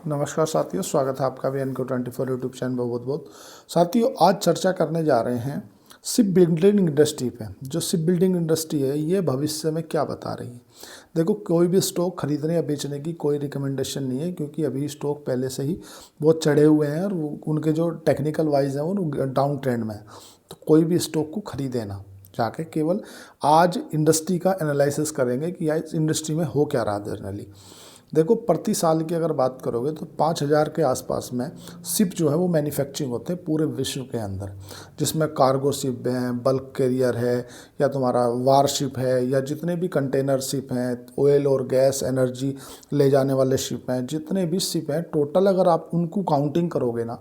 नमस्कार साथियों, स्वागत है आपका भी NK24 यूट्यूब चैनल में। बहुत बहुत साथियों, आज चर्चा करने जा रहे हैं शिप बिल्डिंग इंडस्ट्री पे। जो शिप बिल्डिंग इंडस्ट्री है ये भविष्य में क्या बता रही है। देखो, कोई भी स्टॉक खरीदने या बेचने की कोई रिकमेंडेशन नहीं है, क्योंकि अभी स्टॉक पहले से ही बहुत चढ़े हुए हैं और उनके जो टेक्निकल वाइज हैं वो डाउन ट्रेंड में है। तो कोई भी स्टॉक को खरीदे ना जाके, केवल आज इंडस्ट्री का एनालिसिस करेंगे कि यार इस इंडस्ट्री में हो क्या रहा है जनरली। देखो, प्रति साल की अगर बात करोगे तो 5,000 के आसपास में शिप जो है वो मैन्युफैक्चरिंग होते हैं पूरे विश्व के अंदर, जिसमें कार्गो शिप हैं, बल्क कैरियर है, या तुम्हारा वार शिप है, या जितने भी कंटेनर शिप हैं, ऑयल और गैस एनर्जी ले जाने वाले शिप हैं, जितने भी शिप हैं टोटल अगर आप उनको काउंटिंग करोगे ना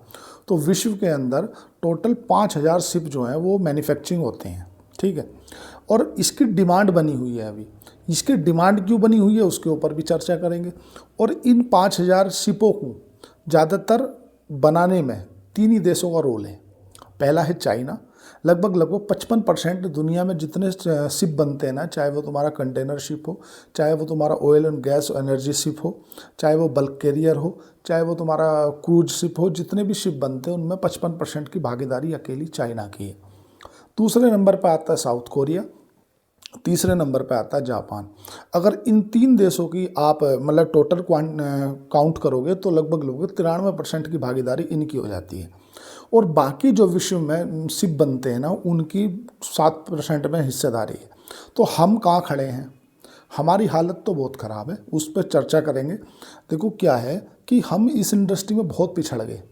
तो विश्व के अंदर टोटल 5,000 शिप जो हैं वो मैन्युफैक्चरिंग होते हैं। ठीक है, और इसकी डिमांड बनी हुई है। अभी इसकी डिमांड क्यों बनी हुई है उसके ऊपर भी चर्चा करेंगे। और इन 5,000 शिपों को ज़्यादातर बनाने में 3 ही देशों का रोल है। पहला है चाइना। लगभग 55% दुनिया में जितने शिप बनते हैं ना, चाहे वो तुम्हारा कंटेनर शिप हो, चाहे वो तुम्हारा oil and gas energy ship हो, चाहे वो बल्क कैरियर हो, चाहे वो तुम्हारा क्रूज शिप हो, जितने भी शिप बनते हैं उनमें 55% की भागीदारी अकेली चाइना की है। दूसरे नंबर पर आता है साउथ कोरिया, तीसरे नंबर पे आता है जापान। अगर इन 3 देशों की आप मतलब टोटल काउंट करोगे तो लगभग 93% की भागीदारी इनकी हो जाती है। और बाकी जो विश्व में शिप बनते हैं ना उनकी 7% में हिस्सेदारी है। तो हम कहाँ खड़े हैं, हमारी हालत तो बहुत ख़राब है, उस पर चर्चा करेंगे। देखो क्या है कि हम इस इंडस्ट्री में बहुत पिछड़ गए,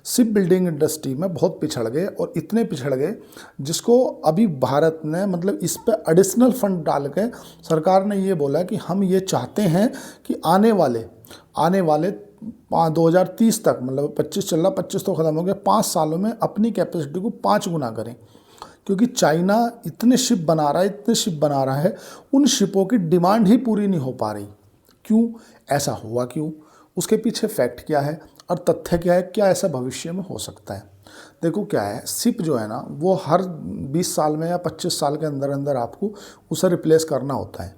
शिप बिल्डिंग इंडस्ट्री में बहुत पिछड़ गए, और इतने पिछड़ गए जिसको अभी भारत ने मतलब इस पे एडिशनल फंड डाल के सरकार ने ये बोला कि हम ये चाहते हैं कि आने वाले 2030 तक, मतलब 25 चल रहा, 25 तो ख़त्म हो गया, 5 सालों में अपनी कैपेसिटी को 5 गुना करें। क्योंकि चाइना इतने शिप बना रहा है, उन शिपों की डिमांड ही पूरी नहीं हो पा रही। क्यों ऐसा हुआ, क्यों, उसके पीछे फैक्ट क्या है और तथ्य क्या है, क्या ऐसा भविष्य में हो सकता है। देखो क्या है, शिप जो है ना वो हर 20 साल में या 25 साल के अंदर अंदर आपको उसे रिप्लेस करना होता है।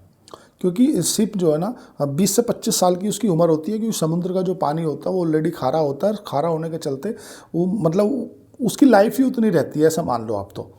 क्योंकि शिप जो है ना 20 से 25 साल की उसकी उम्र होती है, क्योंकि समुद्र का जो पानी होता है वो ऑलरेडी खारा होता है। खारा होने के चलते वो मतलब उसकी लाइफ ही उतनी रहती है, ऐसा मान लो आप तो।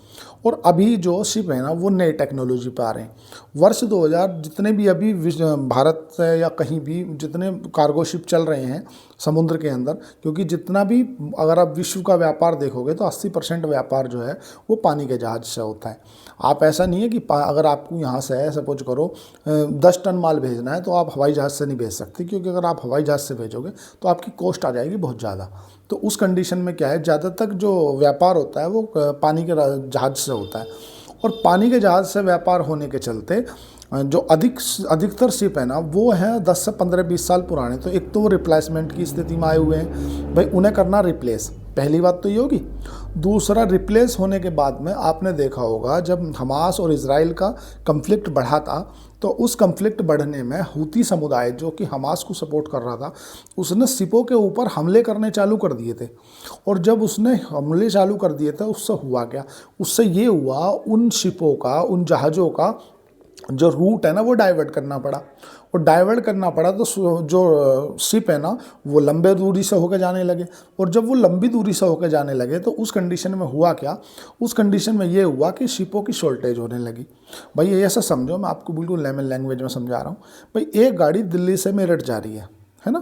और अभी जो शिप है ना वो नई टेक्नोलॉजी पे आ रहे हैं। वर्ष 2000 जितने भी अभी भारत से या कहीं भी जितने कार्गो शिप चल रहे हैं समुद्र के अंदर, क्योंकि जितना भी अगर आप विश्व का व्यापार देखोगे तो 80% व्यापार जो है वो पानी के जहाज से होता है। आप ऐसा नहीं है कि अगर आपको यहाँ से सपोज करो 10 टन माल भेजना है तो आप हवाई जहाज़ से नहीं भेज सकते, क्योंकि अगर आप हवाई जहाज़ से भेजोगे तो आपकी कॉस्ट आ जाएगी बहुत ज़्यादा। तो उस कंडीशन में क्या है, ज़्यादातर जो व्यापार होता है वो पानी के जहाज़ से होता है। और पानी के जहाज़ से व्यापार होने के चलते जो अधिकतर शिप है ना वो है 10 से 15-20 साल पुराने। तो एक तो वो रिप्लेसमेंट की स्थिति में आए हुए हैं, भाई उन्हें करना रिप्लेस, पहली बात तो ये होगी। दूसरा, रिप्लेस होने के बाद में आपने देखा होगा जब हमास और इजराइल का कन्फ्लिक्ट बढ़ा था, तो उस कन्फ्लिक्ट बढ़ने में हूती समुदाय जो कि हमास को सपोर्ट कर रहा था, उसने शिपों के ऊपर हमले करने चालू कर दिए थे। और जब उसने हमले चालू कर दिए थे उससे हुआ क्या, उससे ये हुआ उन शिपों का, उन जहाज़ों का जो रूट है ना वो डाइवर्ट करना पड़ा। और डाइवर्ट करना पड़ा तो जो शिप है ना वो लंबे दूरी से होकर जाने लगे। और जब वो लंबी दूरी से होकर जाने लगे तो उस कंडीशन में हुआ क्या, उस कंडीशन में ये हुआ कि शिपों की शॉर्टेज होने लगी। भाई ये ऐसा समझो, मैं आपको बिल्कुल लेमन लैंग्वेज में समझा रहा हूँ। भाई एक गाड़ी दिल्ली से मेरठ जा रही है ना,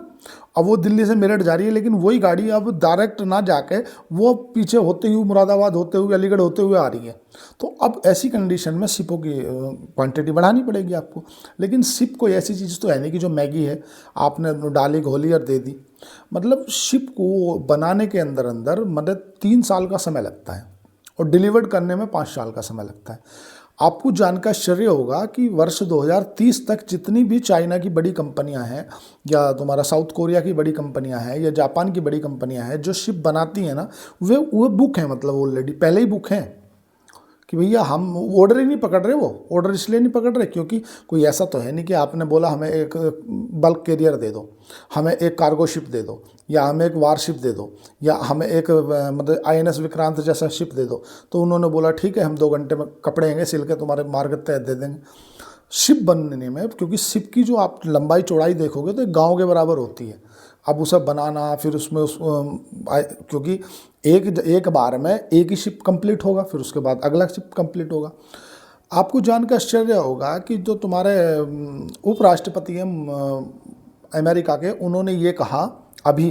अब वो दिल्ली से मेरठ जा रही है, लेकिन वही गाड़ी अब डायरेक्ट ना जाके वो पीछे होते हुए मुरादाबाद होते हुए अलीगढ़ होते हुए आ रही है। तो अब ऐसी कंडीशन में शिपों की क्वांटिटी बढ़ानी पड़ेगी आपको। लेकिन शिप कोई ऐसी चीज़ तो है नहीं कि जो मैगी है आपने डाली घोली और दे दी। मतलब शिप को बनाने के अंदर अंदर मतलब 3 साल का समय लगता है और डिलीवर्ड करने में 5 साल का समय लगता है। आपको जानकर आश्चर्य होगा कि वर्ष 2030 तक जितनी भी चाइना की बड़ी कंपनियां हैं, या तुम्हारा साउथ कोरिया की बड़ी कंपनियां हैं, या जापान की बड़ी कंपनियां हैं जो शिप बनाती हैं ना, वो बुक हैं, मतलब ऑलरेडी पहले ही बुक हैं कि भैया हम ऑर्डर ही नहीं पकड़ रहे। वो ऑर्डर इसलिए नहीं पकड़ रहे क्योंकि कोई ऐसा तो है नहीं कि आपने बोला हमें एक बल्क कैरियर दे दो, हमें एक कार्गो शिप दे दो, या हमें एक वार शिप दे दो, या हमें एक मतलब INS विक्रांत जैसा शिप दे दो। तो उन्होंने बोला ठीक है हम 2 घंटे में कपड़े हैं सिल के तुम्हारे मार्ग तय दे देंगे। शिप बनने में, क्योंकि शिप की जो आप लंबाई चौड़ाई देखोगे तो एक गाँव के बराबर होती है। अब उसे बनाना, फिर उसमें क्योंकि एक बार में एक ही शिप कंप्लीट होगा, फिर उसके बाद अगला शिप कंप्लीट होगा। आपको जान के आश्चर्य होगा कि जो तुम्हारे उपराष्ट्रपति हैं अमेरिका के, उन्होंने ये कहा अभी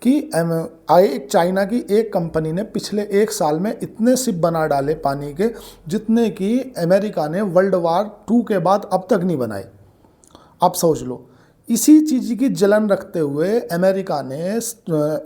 कि एक चाइना की एक कंपनी ने पिछले 1 साल में इतने शिप बना डाले पानी के, जितने कि अमेरिका ने वर्ल्ड वार 2 के बाद अब तक नहीं बनाए। आप सोच लो, इसी चीज़ की जलन रखते हुए अमेरिका ने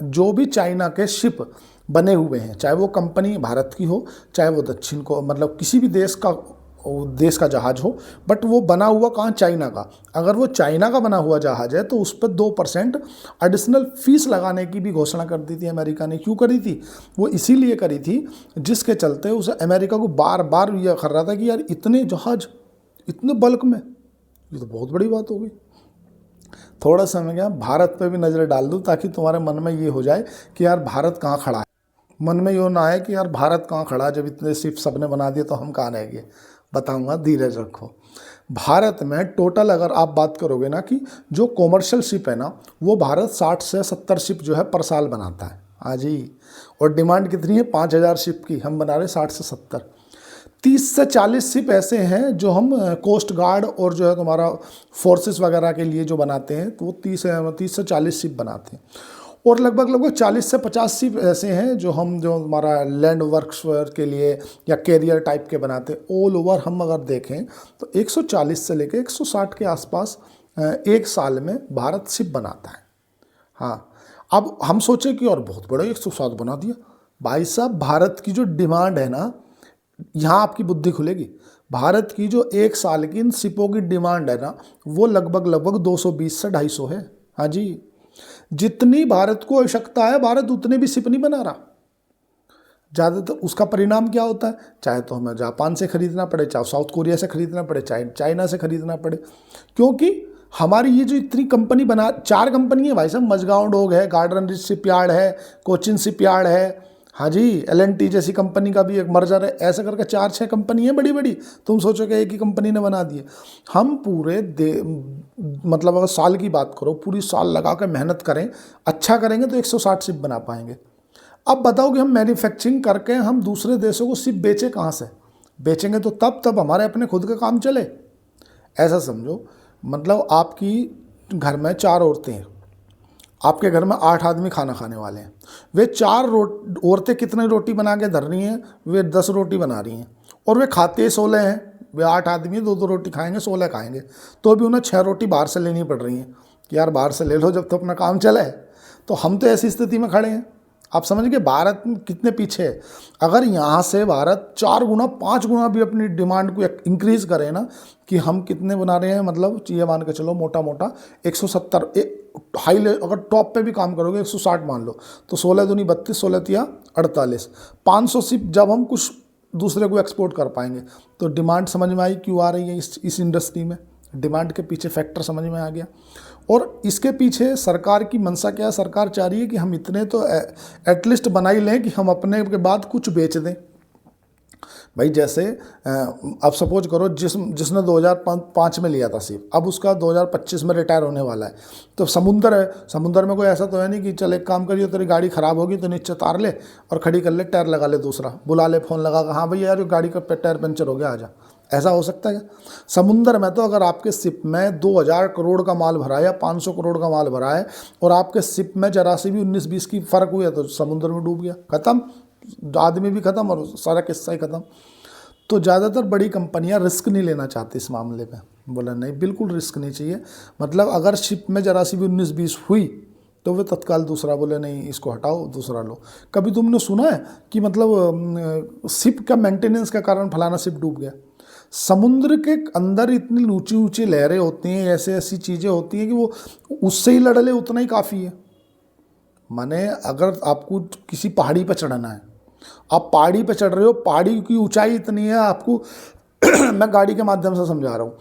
जो भी चाइना के शिप बने हुए हैं, चाहे वो कंपनी भारत की हो, चाहे वो दक्षिण को मतलब किसी भी देश का जहाज़ हो, बट वो बना हुआ कहाँ, चाइना का। अगर वो चाइना का बना हुआ जहाज़ है तो उस पर 2% एडिशनल फीस लगाने की भी घोषणा कर दी थी अमेरिका ने। क्यों करी थी? वो इसीलिए करी थी जिसके चलते उसे अमेरिका को बार बार यह कर रहा था कि यार इतने जहाज़ इतने बल्क में, ये तो बहुत बड़ी बात हो गई। थोड़ा समय गया, भारत पे भी नज़र डाल दूँ ताकि तुम्हारे मन में ये हो जाए कि यार भारत कहाँ खड़ा है। मन में ये ना आए कि यार भारत कहाँ खड़ा है, जब इतने शिप सबने बना दिए तो हम कहाँ रह गए। बताऊंगा, धीरज रखो। भारत में टोटल अगर आप बात करोगे ना कि जो कॉमर्शियल शिप है ना, वो भारत 60 से 70 शिप जो है पर साल बनाता है। हाँ जी, और डिमांड कितनी है? 5000 शिप की, हम बना रहे 60 से 70। 30 से 40 शिप ऐसे हैं जो हम कोस्ट गार्ड और जो है तुम्हारा फोर्सेस वगैरह के लिए जो बनाते हैं, तो वो 30 से 40 शिप बनाते हैं। और लगभग 40 से 50 शिप ऐसे हैं जो हमारा लैंड वर्क्स के लिए या कैरियर टाइप के बनाते हैं। ऑल ओवर हम अगर देखें तो 140 से लेकर 160 के आसपास एक साल में भारत शिप बनाता है। हाँ, अब हम सोचे कि और बहुत बड़ा 160 बना दिया। भाई साहब, भारत की जो डिमांड है ना, यहाँ आपकी बुद्धि खुलेगी। भारत की जो एक साल की इन शिपों की डिमांड है ना, वो लगभग 220 से 250 है। हाँ जी, जितनी भारत को आवश्यकता है, भारत उतने भी शिप नहीं बना रहा। ज़्यादातर उसका परिणाम क्या होता है? चाहे तो हमें जापान से खरीदना पड़े, चाहे साउथ कोरिया से खरीदना पड़े, चाहे चाइना से खरीदना पड़े, क्योंकि हमारी ये जो इतनी कंपनी बना, 4 कंपनी है भाई साहब, मजगांव डोक है, गार्डन रिच शिपयार्ड है, कोचिन शिपयार्ड है, हाँ जी, LNT जैसी कंपनी का भी एक मर्जर है। ऐसे करके 4-6 कंपनी है बड़ी बड़ी। तुम सोचो कि एक ही कंपनी ने बना दिए। हम पूरे मतलब अगर साल की बात करो, पूरी साल लगा कर मेहनत करें, अच्छा करेंगे तो 160 शिप बना पाएंगे। अब बताओ कि हम मैन्युफैक्चरिंग करके हम दूसरे देशों को शिप बेचें कहाँ से? बेचेंगे तो तब हमारे अपने खुद का काम चले। ऐसा समझो, मतलब आपकी घर में 4 औरतें हैं, आपके घर में 8 आदमी खाना खाने वाले हैं। वे 4 औरतें कितनी रोटी बना के धर रही हैं? वे 10 रोटी बना रही हैं, और वे खाते 16 हैं। वे 8 आदमी 2-2 रोटी खाएंगे, 16 खाएंगे, तो भी उन्हें 6 रोटी बाहर से लेनी पड़ रही हैं कि यार बाहर से ले लो जब तो अपना काम चले। तो हम तो ऐसी स्थिति में खड़े हैं। आप समझ गए भारत कितने पीछे है। अगर यहाँ से भारत 4 गुना 5 गुना भी अपनी डिमांड को इंक्रीज़ करे ना, कि हम कितने बना रहे हैं, मतलब ये मान के चलो मोटा 170, हाई अगर टॉप पे भी काम करोगे 160 मान लो, तो 16 दूनी 32, 16 तिया 48, 500 शिप जब हम कुछ दूसरे को एक्सपोर्ट कर पाएंगे। तो डिमांड समझ में आई क्यों आ रही है इस इंडस्ट्री में। डिमांड के पीछे फैक्टर समझ में आ गया। और इसके पीछे सरकार की मंशा क्या है? सरकार चाह रही है कि हम इतने तो एटलीस्ट बना ही लें कि हम अपने के बाद कुछ बेच दें। भाई जैसे अब सपोज करो जिसने 2005 में लिया था शिप, अब उसका 2025 में रिटायर होने वाला है, तो समुंदर है, समुंदर में कोई ऐसा तो है नहीं कि चल एक काम करिए, तेरी गाड़ी ख़राब होगी तो नीचे तार ले और खड़ी कर ले, टायर लगा ले, दूसरा बुला ले, फ़ोन लगा कर, हाँ भैया यार गाड़ी का टायर पंचर हो गया, आजा। ऐसा हो सकता है? समुंदर में तो अगर आपके शिप में 2000 करोड़ का माल भरा है या 500 करोड़ का माल भरा है और आपके शिप में जरा सी भी 19-20 की फ़र्क हुई है तो समुद्र में डूब गया, ख़त्म, आदमी भी ख़त्म और सारा किस्सा ही ख़त्म। तो ज़्यादातर बड़ी कंपनियां रिस्क नहीं लेना चाहती इस मामले में। बोला नहीं, बिल्कुल रिस्क नहीं चाहिए। मतलब अगर शिप में जरा सी भी 19-20 हुई तो वे तत्काल दूसरा बोले नहीं इसको हटाओ, दूसरा लो। कभी तुमने सुना है कि मतलब शिप का मेंटेनेंस का कारण फलाना शिप डूब गया? समुद्र के अंदर इतनी ऊंची ऊंची लहरें होती हैं, ऐसे ऐसी चीज़ें होती हैं कि वो उससे ही लड़ ले उतना ही काफ़ी है। माने अगर आपको किसी पहाड़ी पर चढ़ना है, आप पहाड़ी पे चढ़ रहे हो, पहाड़ी की ऊंचाई इतनी है आपको मैं गाड़ी के माध्यम से समझा रहा हूँ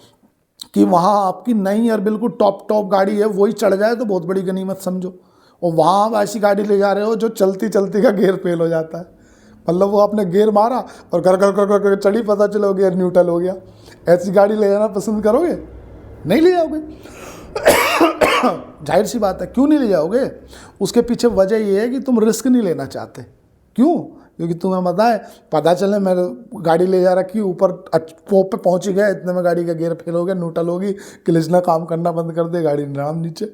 कि वहाँ आपकी नई और बिल्कुल टॉप गाड़ी है, वही चढ़ जाए तो बहुत बड़ी गनीमत समझो। और वहाँ आप ऐसी गाड़ी ले जा रहे हो जो चलती चलती का गियर फेल हो जाता है। मतलब वो आपने गियर मारा और कर कर कर कर कर चढ़ी, पता चलो गियर न्यूट्रल हो गया। ऐसी गाड़ी ले जाना पसंद करोगे? नहीं ले जाओगे। जाहिर सी बात है, क्यों नहीं ले जाओगे? उसके पीछे वजह ये है कि तुम रिस्क नहीं लेना चाहते। क्यों? क्योंकि तुम्हें पता चले मैं गाड़ी ले जा रखी ऊपर पोप पे पहुंच गया, इतने में गाड़ी का गियर फेल हो गया, न्यूट्रल होगी, क्लच ना काम करना बंद कर दे, गाड़ी नाम नीचे।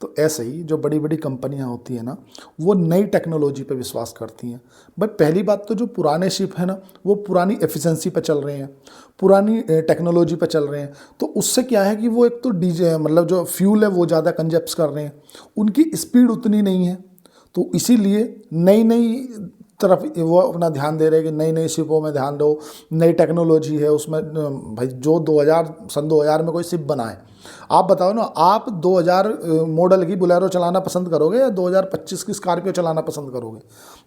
तो ऐसे ही जो बड़ी बड़ी कंपनियां होती हैं ना, वो नई टेक्नोलॉजी पे विश्वास करती हैं। भाई पहली बात तो जो पुराने शिप है ना, वो पुरानी एफिशिएंसी पे चल रहे हैं, पुरानी टेक्नोलॉजी पे चल रहे हैं। तो उससे क्या है कि वो एक तो डीजे मतलब जो फ्यूल है वो ज़्यादा कंजप्ट कर रहे हैं, उनकी स्पीड उतनी नहीं है। तो इसीलिए नई नई तरफ वो अपना ध्यान दे रहे हैं कि नई नई शिपों में ध्यान दो, नई टेक्नोलॉजी है उसमें। भाई जो 2000 में कोई शिप बनाए, आप बताओ ना, आप 2000 मॉडल की बोलेरो चलाना पसंद करोगे या 2025 की स्कॉर्पियो चलाना पसंद करोगे?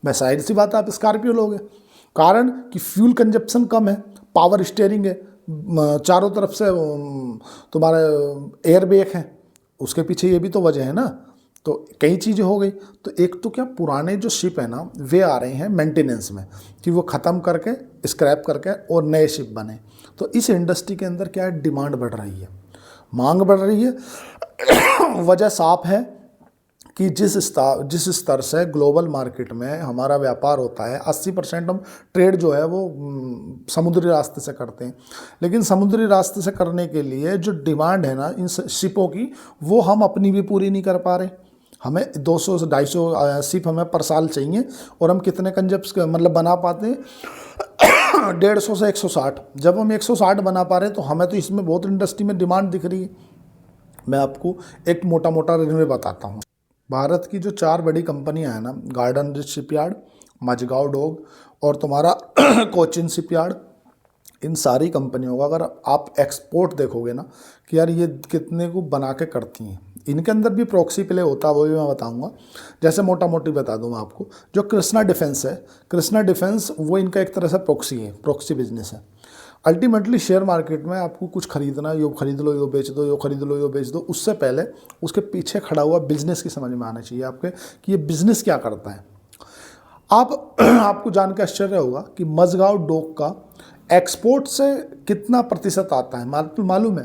मैं जाहिर सी बात है आप स्कॉर्पियो लोगे, कारण कि फ्यूल कंजप्शन कम है, पावर स्टीयरिंग है, चारों तरफ से तुम्हारे एयर बैग है, उसके पीछे ये भी तो वजह है ना। तो कई चीज़ें हो गई। तो एक तो क्या पुराने जो शिप है ना, वे आ रहे हैं मेंटेनेंस में कि वो ख़त्म करके स्क्रैप करके और नए शिप बने। तो इस इंडस्ट्री के अंदर क्या है, डिमांड बढ़ रही है, मांग बढ़ रही है। वजह साफ है कि जिस स्तर से ग्लोबल मार्केट में हमारा व्यापार होता है, 80% हम ट्रेड जो है वो समुद्री रास्ते से करते हैं। लेकिन समुद्री रास्ते से करने के लिए जो डिमांड है ना इन शिपों की, वो हम अपनी भी पूरी नहीं कर पा रहे। हमें 200 से 250 शिप हमें पर साल चाहिए, और हम कितने कंजप्स मतलब बना पाते हैं? 150 से 160। जब हम 160 बना पा रहे हैं तो हमें तो इसमें बहुत इंडस्ट्री में डिमांड दिख रही है। मैं आपको एक मोटा मोटा रिव्यू बताता हूँ। भारत की जो 4 बड़ी कंपनियां हैं ना, गार्डन रिच शिपयार्ड, मझगांव डॉक और तुम्हारा कोचिन शिपयार्ड, इन सारी कंपनियों का अगर आप एक्सपोर्ट देखोगे ना कि यार ये कितने को बना के करती हैं, इनके अंदर भी प्रॉक्सी प्ले होता है, वो भी मैं बताऊंगा। जैसे मोटा मोटी बता दूँ मैं आपको, जो कृष्णा डिफेंस है, कृष्णा डिफेंस वो इनका एक तरह से प्रॉक्सी है, प्रॉक्सी बिजनेस है। अल्टीमेटली शेयर मार्केट में आपको कुछ खरीदना, यो खरीद लो यो बेच दो, यो खरीद लो यो बेच दो, उससे पहले उसके पीछे खड़ा हुआ बिजनेस की समझ में आना चाहिए आपके कि ये बिजनेस क्या करता है। आपको जान के आश्चर्य होगा कि मझगांव डॉक का एक्सपोर्ट से कितना प्रतिशत आता है, मालूम है?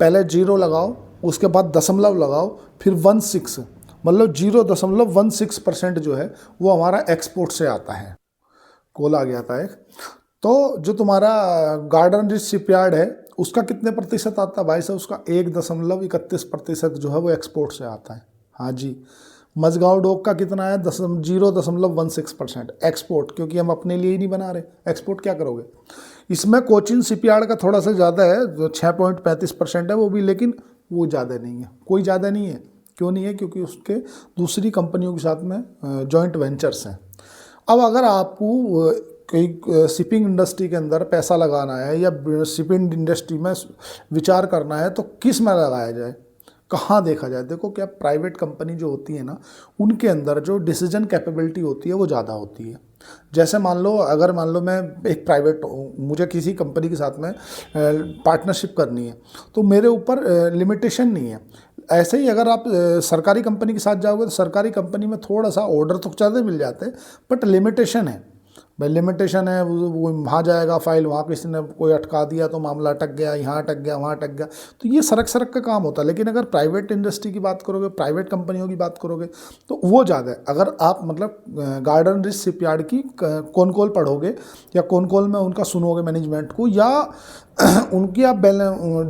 पहले 0 लगाओ, उसके बाद दशमलव लगाओ, फिर 16, मतलब 0.16% जो है वो हमारा एक्सपोर्ट से आता है। कॉल आ गया था एक। तो जो तुम्हारा गार्डन रिच शिपयार्ड है उसका कितने प्रतिशत आता है भाई साहब? उसका 1.31% जो है वो एक्सपोर्ट से आता है। हाँ जी। मझगांव डॉक का कितना है? 0.16% एक्सपोर्ट, क्योंकि हम अपने लिए ही नहीं बना रहे, एक्सपोर्ट क्या करोगे? इसमें कोचिन शिपयार्ड का थोड़ा सा ज़्यादा है, 6.35% है वो भी, लेकिन वो ज़्यादा नहीं है, कोई ज़्यादा नहीं है। क्यों नहीं है? क्योंकि उसके दूसरी कंपनियों के साथ में जॉइंट वेंचर्स हैं। अब अगर आपको कहीं शिपिंग इंडस्ट्री के अंदर पैसा लगाना है या शिपिंग इंडस्ट्री में विचार करना है तो किस में लगाया जाए, कहाँ देखा जाए? देखो, क्या प्राइवेट कंपनी जो होती है ना, उनके अंदर जो डिसीजन कैपेबिलिटी होती है वो ज़्यादा होती है। जैसे मान लो मैं एक प्राइवेट हूँ, मुझे किसी कंपनी के साथ में पार्टनरशिप करनी है, तो मेरे ऊपर लिमिटेशन नहीं है। ऐसे ही अगर आप सरकारी कंपनी के साथ जाओगे तो सरकारी कंपनी में थोड़ा सा ऑर्डर तो ज़्यादा मिल जाते हैं, बट लिमिटेशन है। भाई लिमिटेशन है, वो वहाँ जाएगा फाइल, वहाँ किसी ने कोई अटका दिया तो मामला अटक गया, यहाँ अटक गया, वहाँ अटक गया, तो ये सरक का काम होता है। लेकिन अगर प्राइवेट इंडस्ट्री की बात करोगे, प्राइवेट कंपनियों की बात करोगे तो वो ज़्यादा है। अगर आप मतलब गार्डन रिच शिपयार्ड की कौन कॉल पढ़ोगे या कौन कॉल में उनका सुनोगे मैनेजमेंट को, या उनकी आप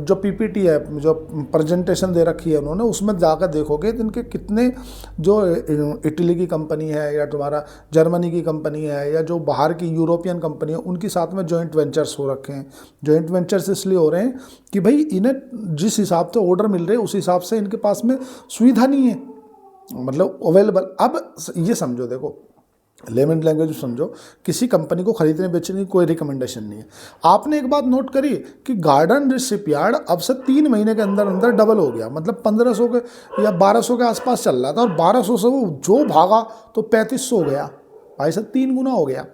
जो पीपीटी है, जो प्रेजेंटेशन दे रखी है उन्होंने, उसमें जाकर देखोगे तो इनके कितने, जो इटली की कंपनी है या तुम्हारा जर्मनी की कंपनी है या जो बाहर की यूरोपियन कंपनी है, उनके साथ में जॉइंट वेंचर्स हो रखे हैं। जॉइंट वेंचर्स इसलिए हो रहे हैं कि भाई इन्हें जिस हिसाब से ऑर्डर मिल रहे हैं उस हिसाब से इनके पास में सुविधा नहीं है, मतलब अवेलेबल। अब ये समझो, देखो लेमन लैंग्वेज समझो, किसी कंपनी को खरीदने बेचने की कोई रिकमेंडेशन नहीं है। आपने एक बात नोट करी कि गार्डन रिच शिपयार्ड अब से 3 महीने के अंदर अंदर डबल हो गया, मतलब 1500 के या 1200 के आसपास चल रहा था, और 1200 से वो जो भागा तो 3500 हो गया। भाई साहब 3 गुना हो गया।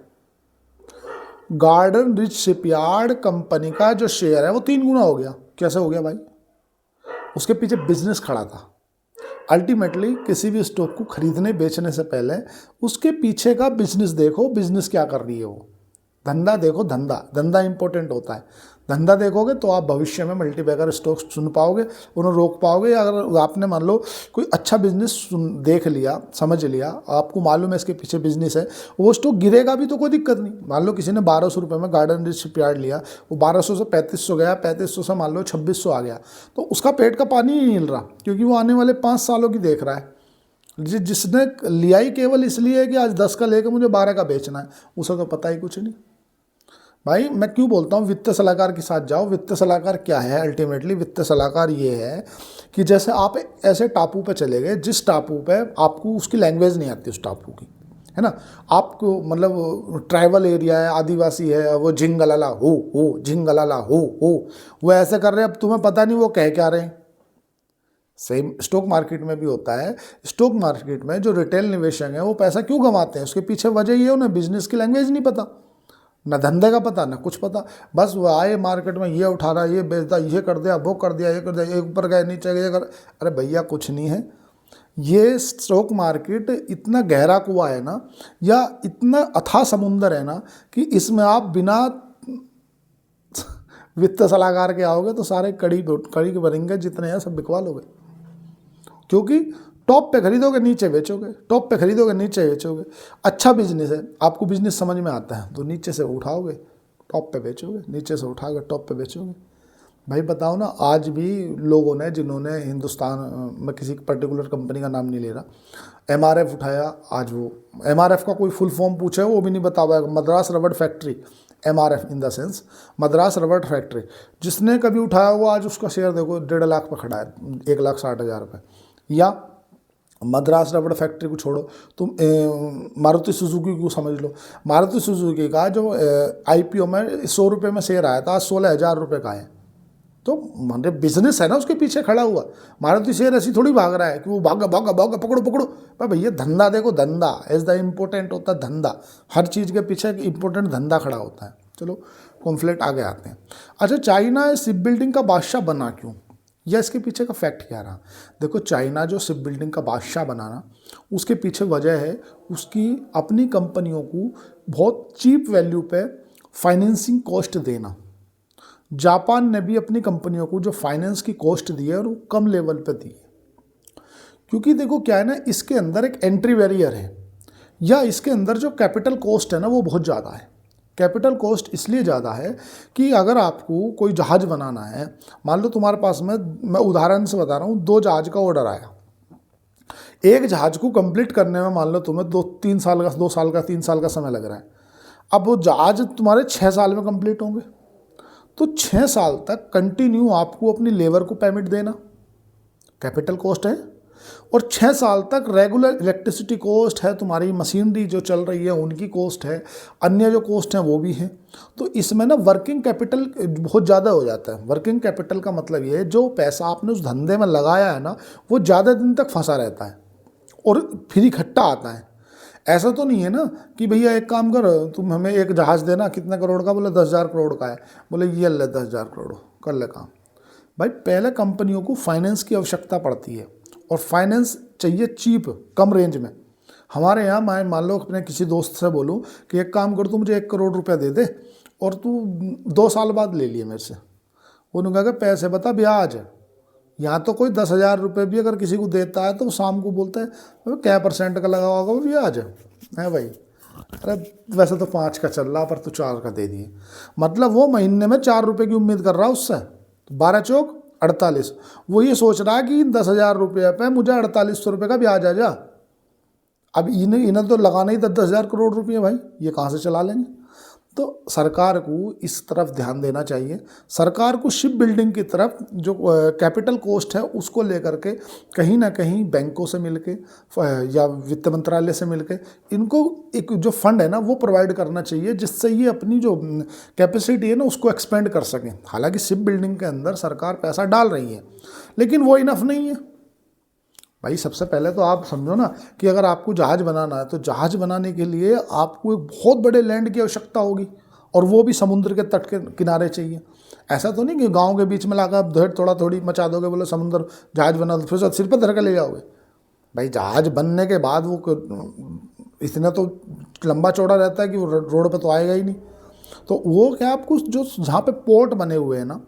गार्डन रिच शिपयार्ड कंपनी का जो शेयर है वो 3 गुना हो गया। कैसे हो गया भाई? उसके पीछे बिजनेस खड़ा था। अल्टीमेटली किसी भी स्टॉक को खरीदने बेचने से पहले उसके पीछे का बिजनेस देखो, बिजनेस क्या कर रही है वो, धंधा देखो, धंधा इंपॉर्टेंट होता है। धंधा देखोगे तो आप भविष्य में मल्टीबैगर स्टॉक्स चुन पाओगे, उन्हें रोक पाओगे। अगर आपने मान लो कोई अच्छा बिजनेस देख लिया, समझ लिया, आपको मालूम है इसके पीछे बिजनेस है, वो स्टॉक गिरेगा भी तो कोई दिक्कत नहीं। मान लो किसी ने 1200 रुपये में गार्डन रिच शिपयार्ड लिया, वो 1200 से 3500 गया, 3500 से मान लो 2600 आ गया, तो उसका पेट का पानी नहीं हिल रहा, क्योंकि वो आने वाले 5 सालों की देख रहा है। जिसने लिया ही केवल इसलिए है कि आज 10 का लेकर मुझे 12 का बेचना है, उसे तो पता ही कुछ नहीं। भाई मैं क्यों बोलता हूँ वित्तीय सलाहकार के साथ जाओ। वित्तीय सलाहकार क्या है? अल्टीमेटली वित्तीय सलाहकार ये है कि जैसे आप ऐसे टापू पे चले गए, जिस टापू पे आपको उसकी लैंग्वेज नहीं आती उस टापू की, है ना, आपको मतलब ट्राइबल एरिया है, आदिवासी है, वो झिंगलाला हो झिंगलाला हो वो ऐसे कर रहे हैं, अब तुम्हें पता नहीं वो कह क्या रहे हैं। सेम स्टॉक मार्केट में भी होता है। स्टॉक मार्केट में जो रिटेल निवेशक हैं वो पैसा क्यों गंवाते हैं? उसके पीछे वजह ये है उन्हें बिजनेस की लैंग्वेज नहीं पता, ना धंधे का पता, ना कुछ पता। बस वो आए मार्केट में, ये उठा रहा, ये बेचता, ये कर दिया, वो कर दिया, ये कर दिया, एक ऊपर गए नीचे गए, कर। अरे भैया कुछ नहीं है। ये स्टॉक मार्केट इतना गहरा कुआं है ना, या इतना अथाह समुंदर है ना, कि इसमें आप बिना वित्त सलाहकार के आओगे तो सारे कड़ी के बनेंगे, जितने हैं सब बिकवा लोगे। क्योंकि टॉप पे खरीदोगे नीचे बेचोगे, टॉप पे खरीदोगे नीचे बेचोगे। अच्छा बिजनेस है, आपको बिजनेस समझ में आता है तो नीचे से उठाओगे टॉप पे बेचोगे, नीचे से उठाओगे टॉप पे बेचोगे। भाई बताओ ना, आज भी लोगों ने, जिन्होंने हिंदुस्तान में किसी पर्टिकुलर कंपनी का नाम नहीं ले रहा, MRF उठाया, आज वो MRF का कोई फुल फॉर्म पूछे वो भी नहीं बता पाएगा। मद्रास रबड़ factory, MRF in the sense Madras रबड़ फैक्ट्री, जिसने कभी उठाया वो आज उसका शेयर देखो 1.5 लाख पे खड़ा है, 1,60,000 रुपये। या मद्रास रबड़ फैक्ट्री को छोड़ो, तुम मारुति सुजुकी को समझ लो। मारुति सुजुकी का जो IPO में 100 रुपये में शेयर आया था, आज 16,000 रुपये का है। तो मतलब बिजनेस है ना उसके पीछे खड़ा हुआ। मारुति शेयर ऐसी थोड़ी भाग रहा है कि वो भागा भागा भागा पकड़ो पकड़ो। पर भैया धंधा देखो, धंधा एज द इम्पोर्टेंट होता है धंधा। हर चीज़ के पीछे एक इम्पोर्टेंट धंधा खड़ा होता है। चलो कॉन्फ्लिक्ट आगे आते हैं। अच्छा, चाइना शिप बिल्डिंग का बादशाह बना क्यों, या इसके पीछे का फैक्ट क्या रहा? देखो, चाइना जो शिप बिल्डिंग का बादशाह बनाना, उसके पीछे वजह है उसकी अपनी कंपनियों को बहुत चीप वैल्यू पे फाइनेंसिंग कॉस्ट देना। जापान ने भी अपनी कंपनियों को जो फाइनेंस की कॉस्ट दी है और वो कम लेवल पे दी है, क्योंकि देखो क्या है ना, इसके अंदर एक एंट्री बैरियर है, या इसके अंदर जो कैपिटल कॉस्ट है ना वो बहुत ज़्यादा है। कैपिटल कॉस्ट इसलिए ज़्यादा है कि अगर आपको कोई जहाज़ बनाना है, मान लो तुम्हारे पास में, मैं उदाहरण से बता रहा हूँ, 2 जहाज़ का ऑर्डर आया। एक जहाज़ को कंप्लीट करने में मान लो तुम्हें 2 साल का समय लग रहा है। अब वो जहाज़ तुम्हारे 6 साल में कंप्लीट होंगे, तो 6 साल तक कंटिन्यू आपको अपनी लेबर को पेमेंट देना, कैपिटल कॉस्ट है। और 6 साल तक रेगुलर इलेक्ट्रिसिटी कॉस्ट है, तुम्हारी मशीनरी जो चल रही है उनकी कॉस्ट है, अन्य जो कॉस्ट हैं वो भी हैं। तो इसमें ना वर्किंग कैपिटल बहुत ज़्यादा हो जाता है। वर्किंग कैपिटल का मतलब ये है, जो पैसा आपने उस धंधे में लगाया है ना, वो ज़्यादा दिन तक फंसा रहता है और फिर इकट्ठा आता है। ऐसा तो नहीं है ना कि भैया एक काम कर, तुम हमें एक जहाज़ देना, कितने करोड़ का? बोले 10,000 करोड़ का है। बोले ये ले 10,000 करोड़, कर ले काम। भाई पहले कंपनियों को फाइनेंस की आवश्यकता पड़ती है, और फाइनेंस चाहिए चीप, कम रेंज में। हमारे यहाँ मैं मान लो अपने किसी दोस्त से बोलूँ कि एक काम कर, तू मुझे 1 करोड़ रुपया दे दे और तू 2 साल बाद ले लिए मेरे से। उन्होंने कहा कि पैसे बता, ब्याज है। यहाँ तो कोई 10,000 रुपये भी अगर किसी को देता है तो वो शाम को बोलता है क्या % का लगा होगा वो ब्याज है भाई। अरे वैसे तो 5 का चल रहा, पर तू 4 का दे दिए। मतलब वो महीने में 4 रुपये की उम्मीद कर रहा है उससे, 12 चौक 48। वो ये सोच रहा है कि 10,000 रुपये पे मुझे 4800 रुपये का ब्याज आ जा। अब इन्हें तो लगाना ही 10,000 करोड़ रुपये, भाई ये कहाँ से चला लेंगे? तो सरकार को इस तरफ ध्यान देना चाहिए। सरकार को शिप बिल्डिंग की तरफ जो कैपिटल कॉस्ट है उसको लेकर के कहीं ना कहीं बैंकों से मिलके या वित्त मंत्रालय से मिलके इनको एक जो फंड है ना वो प्रोवाइड करना चाहिए, जिससे ये अपनी जो कैपेसिटी है ना उसको एक्सपेंड कर सकें। हालांकि शिप बिल्डिंग के अंदर सरकार पैसा डाल रही है, लेकिन वो इनफ नहीं है। भाई सबसे पहले तो आप समझो ना कि अगर आपको जहाज़ बनाना है तो जहाज़ बनाने के लिए आपको एक बहुत बड़े लैंड की आवश्यकता होगी, और वो भी समुद्र के तट के किनारे चाहिए। ऐसा तो नहीं कि गांव के बीच में लाकर धड़ थोड़ा थोड़ी मचा दोगे, बोले समुद्र जहाज़ बना दो, फिर सिर पर धर के ले जाओगे। भाई जहाज़ बनने के बाद वो इतना तो लंबा चौड़ा रहता है कि वो रोड पर तो आएगा ही नहीं। तो वो क्या, आपको जो जहाँ पे पोर्ट बने हुए हैं ना,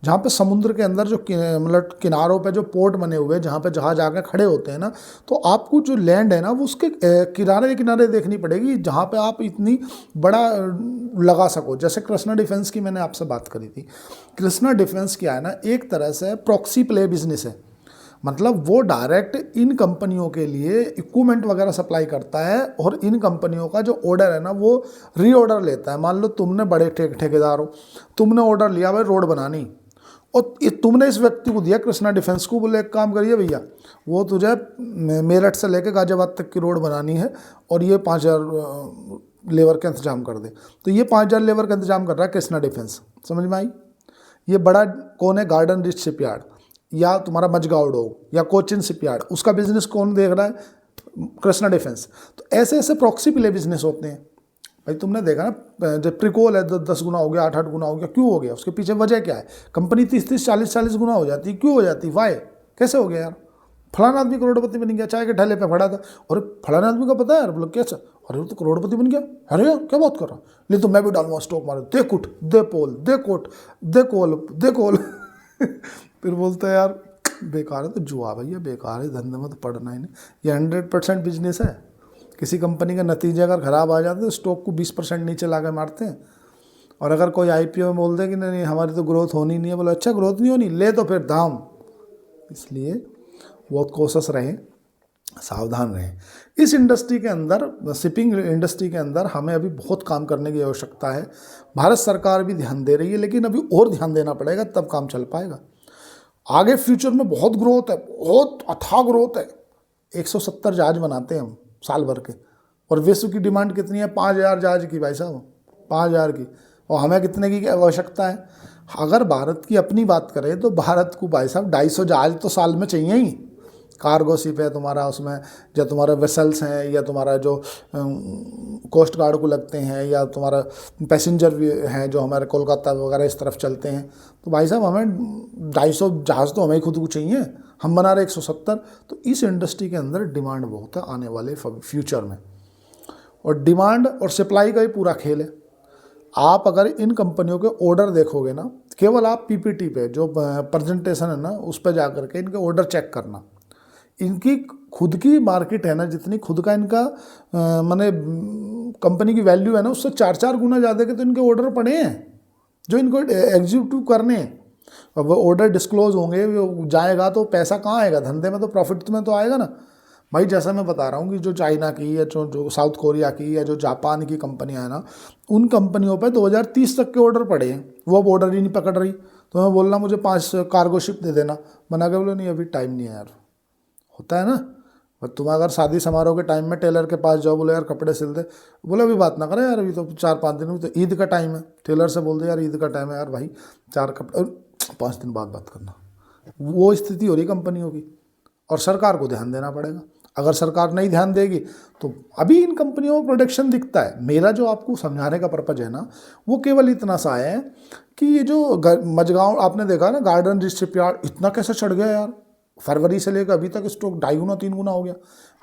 जहाँ पे समुद्र के अंदर जो मतलब किनारों पे जो पोर्ट बने हुए हैं, जहाँ पे जहाज आके खड़े होते हैं ना, तो आपको जो लैंड है ना वो उसके किनारे किनारे देखनी पड़ेगी, जहाँ पे आप इतनी बड़ा लगा सको। जैसे कृष्णा डिफेंस की मैंने आपसे बात करी थी। कृष्णा डिफेंस क्या है ना, एक तरह से प्रॉक्सी प्ले बिजनेस है। मतलब वो डायरेक्ट इन कंपनियों के लिए इक्विपमेंट वगैरह सप्लाई करता है, और इन कंपनियों का जो ऑर्डर है ना वो रीऑर्डर लेता है। मान लो तुमने बड़े ठेकेदार हो, तुमने ऑर्डर लिया भाई रोड बनानी, और तुमने इस व्यक्ति को दिया कृष्णा डिफेंस को, बोले एक काम करिए भैया, वो तुझे मेरठ से लेकर गाजियाबाद तक की रोड बनानी है, और ये 5,000 लेबर का इंतजाम कर दे। तो ये 5,000 लेबर का इंतजाम कर रहा है कृष्णा डिफेंस। समझ में आई? ये बड़ा कौन है? गार्डन रिच शिपयार्ड, या तुम्हारा मजगांव डोक, या कोचिन शिपयार्ड, उसका बिजनेस कौन देख रहा है? कृष्णा डिफेंस। तो ऐसे ऐसे प्रॉक्सी प्ले बिजनेस होते हैं भाई। तुमने देखा ना, जब ट्रिकोल है 10 गुना हो गया, 8 गुना हो गया, क्यों हो गया? उसके पीछे वजह क्या है? कंपनी 30 40 गुना हो जाती है, क्यों हो जाती? वाई? कैसे हो गया यार? फलाना आदमी करोड़पति बन गया, चाय के ठेले पे खड़ा था, और फलाना आदमी का पता है यार, बोलो कैसा, अरे वो तो करोड़पति बन गया, अरे यार क्या बात कर रहा, ले तो मैं भी डालूंगा स्टॉक मार्केट, दे कुट दे पोल दे कोट दे कोल दे कोल फिर बोलते हैं यार बेकार है, तो जुआ भैया बेकार है, धंधे में तो पढ़ना ही नहीं। ये 100% बिजनेस है। किसी कंपनी का नतीजे अगर ख़राब आ जाते तो स्टॉक को 20% नीचे ला के मारते हैं। और अगर कोई IPO में बोल दे कि नहीं हमारी तो ग्रोथ होनी नहीं है, बोले अच्छा ग्रोथ नहीं होनी, ले तो फिर दाम। इसलिए बहुत कोशिश रहें, सावधान रहें। इस इंडस्ट्री के अंदर, शिपिंग इंडस्ट्री के अंदर हमें अभी बहुत काम करने की आवश्यकता है। भारत सरकार भी ध्यान दे रही है, लेकिन अभी और ध्यान देना पड़ेगा, तब काम चल पाएगा। आगे फ्यूचर में बहुत ग्रोथ है, बहुत अथाह ग्रोथ है। 170 जहाज बनाते हैं हम साल भर के, और विश्व की डिमांड कितनी है? 5,000 जहाज की भाई साहब, 5,000 की। और हमें कितने की आवश्यकता है? अगर भारत की अपनी बात करें तो भारत को भाई साहब 250 जहाज तो साल में चाहिए ही। कार्गो शिप है तुम्हारा, उसमें जो तुम्हारा वेसल्स हैं, या तुम्हारा जो कोस्ट गार्ड को लगते हैं, या तुम्हारा पैसेंजर भी हैं जो हमारे कोलकाता वगैरह इस तरफ चलते हैं, तो भाई साहब हमें 250 जहाज़ तो हमें खुद को चाहिए, हम बना रहे 170। तो इस इंडस्ट्री के अंदर डिमांड बहुत है आने वाले फ्यूचर में, और डिमांड और सप्लाई का ही पूरा खेल है। आप अगर इन कंपनियों के ऑर्डर देखोगे ना, केवल आप PPT पे जो प्रेजेंटेशन है ना उस पर जा करके इनके ऑर्डर चेक करना। इनकी खुद की मार्केट है ना, जितनी खुद का इनका माने कंपनी की वैल्यू है ना, उससे 4 गुना ज़्यादा के तो इनके ऑर्डर पड़े हैं जो इनको एग्जीक्यूटिव करने हैं। अब वो ऑर्डर डिस्क्लोज होंगे, वो जाएगा तो पैसा कहाँ आएगा? धंधे में तो प्रॉफिट में तो आएगा ना भाई। जैसा मैं बता रहा हूँ कि जो चाइना की, या जो साउथ कोरिया की, या जो जापान की कंपनियाँ हैं ना, उन कंपनियों पे 2030 तक के ऑर्डर पड़े हैं। वो अब ऑर्डर ही नहीं पकड़ रही, तो मैं बोलना मुझे 5 कार्गो शिप दे देना, बना के बोलो नहीं अभी टाइम नहीं है यार। होता है ना। और तुम अगर शादी समारोह के टाइम में टेलर के पास जाओ, बोले यार कपड़े सिल दे, बोले अभी बात ना करें यार, अभी तो 4-5 दिन में तो ईद का टाइम है। टेलर से बोल दे यार ईद का टाइम है यार भाई, 4 कपड़े, 5 दिन बाद बात करना। वो स्थिति हो रही कंपनियों की, और सरकार को ध्यान देना पड़ेगा। अगर सरकार नहीं ध्यान देगी तो अभी इन कंपनियों में प्रोडक्शन दिखता है। मेरा जो आपको समझाने का पर्पज है ना, वो केवल इतना सा है कि ये जो मजगांव आपने देखा ना, गार्डन रिच शिपयार्ड इतना कैसे चढ़ गया यार, फरवरी से लेकर अभी तक स्टॉक 2.5 गुना 3 गुना हो गया।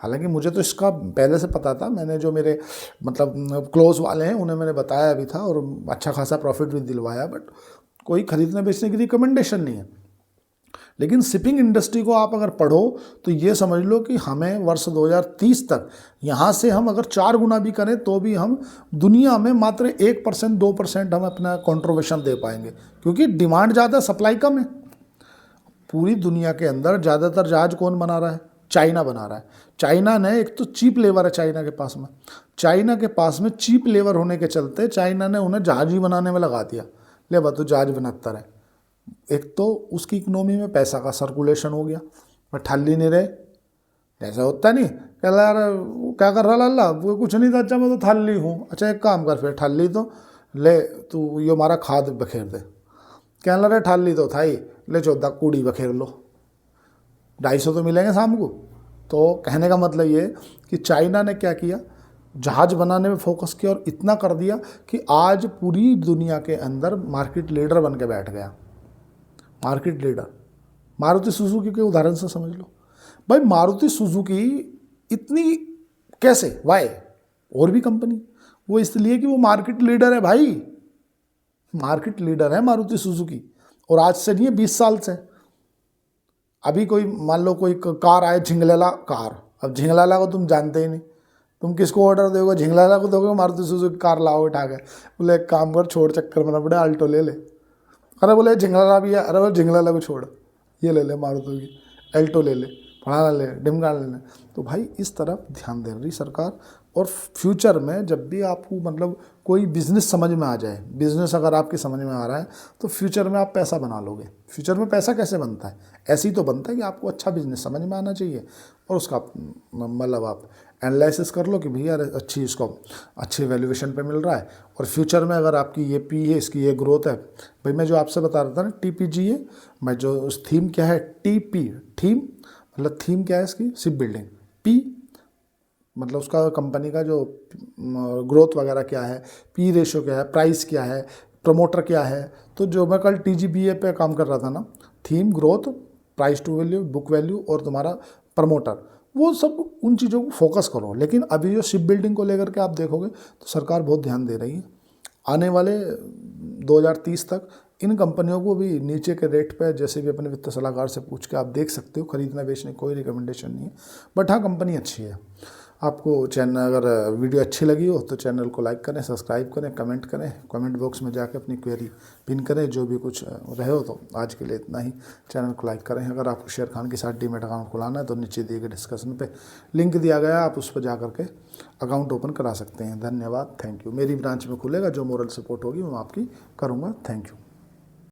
हालांकि मुझे तो इसका पहले से पता था, मैंने जो मेरे मतलब क्लोज वाले हैं उन्हें मैंने बताया भी था, और अच्छा खासा प्रॉफिट भी दिलवाया, बट कोई खरीदने बेचने की रिकमेंडेशन नहीं है। लेकिन शिपिंग इंडस्ट्री को आप अगर पढ़ो तो ये समझ लो कि हमें वर्ष 2030 तक यहाँ से हम अगर 4 गुना भी करें तो भी हम दुनिया में मात्र 1% 2% हम अपना कंट्रीब्यूशन दे पाएंगे, क्योंकि डिमांड ज़्यादा, सप्लाई कम है। पूरी दुनिया के अंदर ज़्यादातर जहाज कौन बना रहा है? चाइना बना रहा है। चाइना ने, एक तो चीप लेबर है चाइना के पास में, चाइना के पास में चीप लेबर होने के चलते चाइना ने उन्हें जहाज ही बनाने में लगा दिया। ले बा तो जहाज बनाता रहे। एक तो उसकी इकोनॉमी में पैसा का सर्कुलेशन हो गया, पर ठाली नहीं रहे। ऐसा होता नहीं कह यार क्या कर रहा लाला, वो कुछ नहीं था, अच्छा मैं तो थाली हूँ, अच्छा एक काम कर फिर ठाली तो ले, तू ये हमारा खाद बखेर दे। कहने लगा ठाली तो था ही, ले 14 कूड़ी बखेर लो, 250 तो मिलेंगे शाम को। तो कहने का मतलब ये कि चाइना ने क्या किया, जहाज बनाने में फोकस किया, और इतना कर दिया कि आज पूरी दुनिया के अंदर मार्केट लीडर बन के बैठ गया। मार्केट लीडर मारुति सुजुकी के उदाहरण से समझ लो भाई। मारुति सुजुकी इतनी कैसे, वाई? और भी कंपनी, वो इसलिए कि वो मार्केट लीडर है भाई। मार्केट लीडर है मारुति सुजुकी, और आज से नहीं है 20 साल से। अभी कोई मान लो कोई कार आए, झिंगलेला कार, अब झिंगलेला को तुम जानते ही नहीं, तुम किसको ऑर्डर दोगे? झिंगलेला को दोगे मारुति सुजुकी कार लाओ उठा के, बोले एक काम कर, छोड़ चक्कर में ना पड़े, अल्टो ले ले। अरे बोले झिंगलेला भी है, अरे बोले झिंगलेला को छोड़, ये ले ले मारुति की, अल्टो ले ले, फलाना ले, ढिमका ले ले। तो भाई इस तरफ ध्यान दे रही सरकार। और फ्यूचर में जब भी आपको मतलब कोई बिज़नेस समझ में आ जाए, बिज़नेस अगर आपके समझ में आ रहा है तो फ्यूचर में आप पैसा बना लोगे। फ्यूचर में पैसा कैसे बनता है? ऐसे ही तो बनता है कि आपको अच्छा बिज़नेस समझ में आना चाहिए, और उसका मतलब आप एनालिसिस कर लो कि भैया अच्छी, इसको अच्छी वैल्यूएशन पे मिल रहा है, और फ्यूचर में अगर आपकी ये पी है, इसकी ये ग्रोथ है। भाई मैं जो आपसे बता रहा था ना TPG है, मैं जो उस थीम क्या है, TP थीम, मतलब थीम क्या है इसकी, शिप बिल्डिंग, P मतलब उसका कंपनी का जो ग्रोथ वगैरह क्या है, P रेशो क्या है, प्राइस क्या है, प्रमोटर क्या है। तो जो मैं कल TGBA पे काम कर रहा था ना, theme, growth, price to value, book value और तुम्हारा प्रमोटर, वो सब उन चीज़ों को फोकस करो। लेकिन अभी जो शिप बिल्डिंग को लेकर के आप देखोगे तो सरकार बहुत ध्यान दे रही है। आने वाले 2030 तक इन कंपनियों को भी नीचे के रेट पे, जैसे भी अपने वित्त सलाहकार से पूछ के आप देख सकते हो, खरीदना बेचने कोई रिकमेंडेशन नहीं है, बट हाँ कंपनी अच्छी है। आपको चैनल, अगर वीडियो अच्छी लगी हो तो चैनल को लाइक करें, सब्सक्राइब करें, कमेंट करें, कमेंट बॉक्स में जाकर अपनी क्वेरी पिन करें, जो भी कुछ रहे हो। तो आज के लिए इतना ही। चैनल को लाइक करें। अगर आपको शेर खान के साथ डीमैट अकाउंट खुलाना है तो नीचे दिए गए डिस्कशन पे लिंक दिया गया है, आप उस पर जा करके अकाउंट ओपन करा सकते हैं। धन्यवाद, थैंक यू। मेरी ब्रांच में खुलेगा, जो मोरल सपोर्ट होगी मैं आपकी करूँगा। Thank you.